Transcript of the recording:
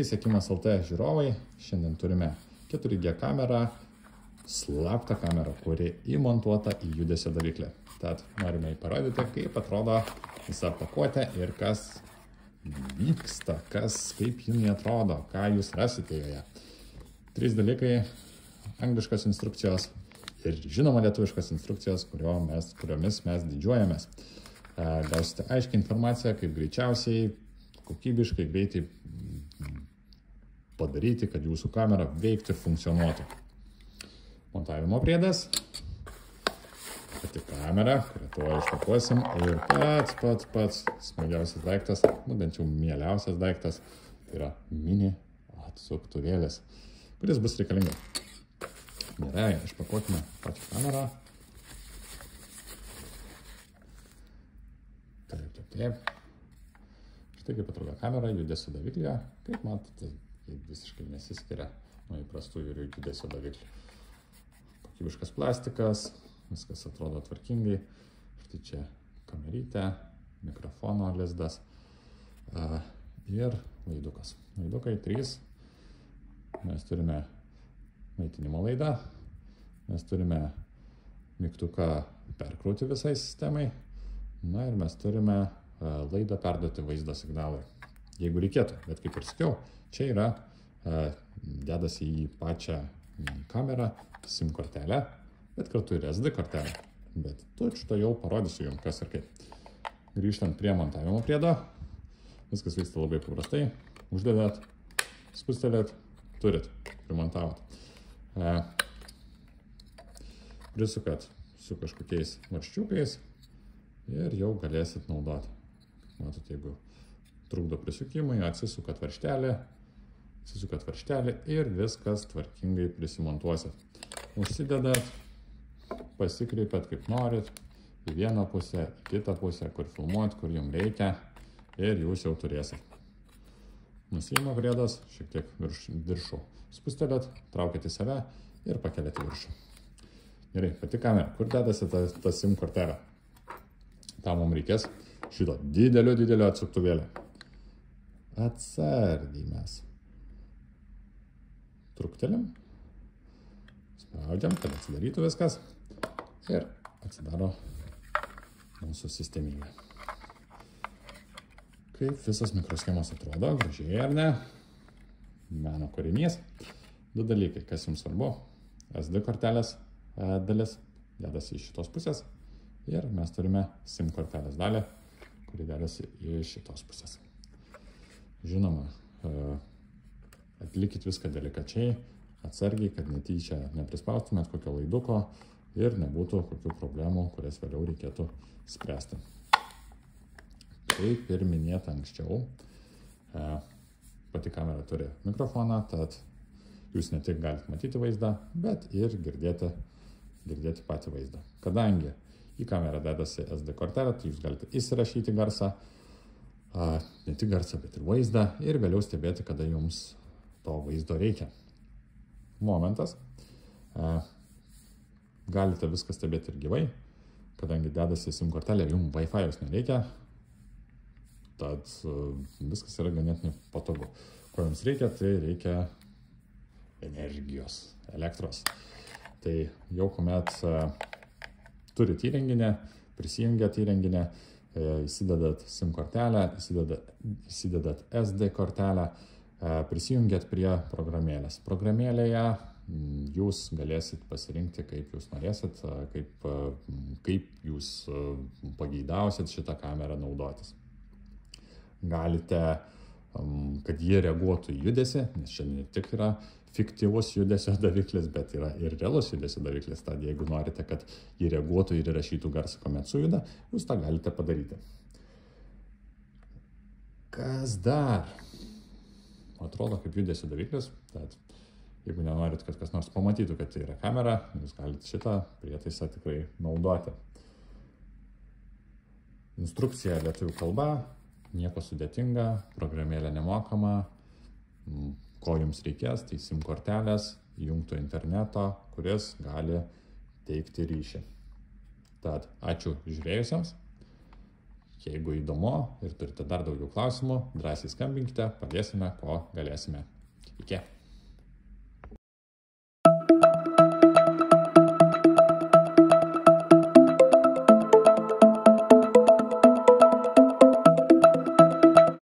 Sveiki, Sekimas LT žiūrovai. Šiandien turime 4G kamerą, slaptą kamerą, kuri įmontuota į judesio daviklį. Tad norime parodyti, kaip atrodo visa pakuotė ir kas vyksta, kaip jinai atrodo, ką jūs rasite joje. 3 dalykai - angliškos instrukcijos ir žinoma lietuviškos instrukcijos, kuriomis mes didžiuojamės. Gausite aiškiai informaciją, kaip greičiausiai, kokybiškai, greitai padaryti, kad jūsų kamera veiktų ir funkcionuotų. Montavimo priedas, pati kamera, kurią tuo išpakuosim, ir pats smagiausias daiktas, bent jau mieliausias daiktas, tai yra mini atsuktuvėlis, kuris bus reikalingas. Gerai, išpakuokime pačią kamerą. Taip. Štai kaip atrodo kamera judesio daviklyje. Kaip matote, jie visiškai nesiskiria nuo įprastų judesio daviklių. Kokybiškas plastikas, viskas atrodo tvarkingai. Štai čia kamerytė, mikrofono lizdas ir laidukas. Laidukai 3. Mes turime maitinimo laidą. Mes turime mygtuką perkrauti visai sistemai. Na ir mes turime laidą perduoti vaizdo signalui, jeigu reikėtų. Bet kaip ir sakiau, čia yra dedasi į pačią kamerą SIM kortelę, bet kartu ir SD kortelę. Bet šito jau parodysiu jums, kas ir kaip. Grįžtant prie montavimo priedo, viskas vyksta labai paprastai. Uždedat, spustelėt, turit, primontavot. Prisukat su kažkokiais varžčiukais ir jau galėsit naudoti. Matot, jeigu trukdo prisukimai, atsisukat varžtelį ir viskas tvarkingai prisimontuosit. Užsidedat, pasikreipiat kaip norit, į vieną pusę, į kitą pusę, kur filmuot, kur jums reikia, ir jūs jau turėsit. Nusiima priedas šiek tiek viršų. Spustelėt, traukiat į save ir pakeliat į viršų. Gerai, pati kamera. Kur dedasi ta SIM kortelė? Tam mums reikės šito didelio atsuktuvėlio. Atsargiai mes truktelim, spaudžiam, kad atsidarytų viskas ir atsidaro mūsų sistemėlė. Kaip visas mikroschemas atrodo, gražiai ar ne? Meno kūrinys. 2 dalykai, kas jums svarbu. SD kortelės dalis dedasi iš šitos pusės. Ir mes turime SIM kortelės dalį, kuri dedasi iš šitos pusės. Žinoma, atlikit viską delikačiai, atsargiai, kad netyčia neprispaustumėt kokio laiduko ir nebūtų kokių problemų, kurias vėliau reikėtų spręsti. Kaip ir minėta anksčiau, pati kamera turi mikrofoną, tad jūs ne tik galite matyti vaizdą, bet ir girdėti patį vaizdą. Kadangi į kamerą dedasi SD kortelė, tai jūs galite įsirašyti garsą, ne tik garsą, bet ir vaizdą ir vėliau stebėti, kada jums to vaizdo reikia. Momentas. Galite viską stebėti ir gyvai, kadangi dedasi SIM kortelė, jums Wi-Fi nereikia, tad viskas yra ganėtinai patogu. Ko jums reikia, tai reikia energijos, elektros. Tai jau kuomet turit įrenginę, prisijungiat įrenginę, įsidedat SIM kortelę, įsidedat SD kortelę, prisijungiat prie programėlės. Programėlėje jūs galėsit pasirinkti, kaip jūs norėsit, kaip jūs pageidausit šitą kamerą naudotis. Galite, kad jie reaguotų į judesį, nes čia ne tik yra fiktyvus judesio daviklis, bet yra ir realus judesio daviklis. Tad jeigu norite, kad jį reaguotų ir įrašytų garsą, kuomet sujuda, jūs tą galite padaryti. Kas dar? Atrodo kaip judesio daviklis, tad jeigu nenorit, kad kas nors pamatytų, kad tai yra kamera, jūs galite šitą prietaisą tikrai naudoti. Instrukcija lietuvių kalba, nieko sudėtinga, programėlė nemokama. Ko jums reikės, tai SIM kortelės, įjungto interneto, kuris gali teikti ryšį. Tad ačiū žiūrėjusiems. Jeigu įdomu ir turite dar daugiau klausimų, drąsiai skambinkite, padėsime, ko galėsime. Iki.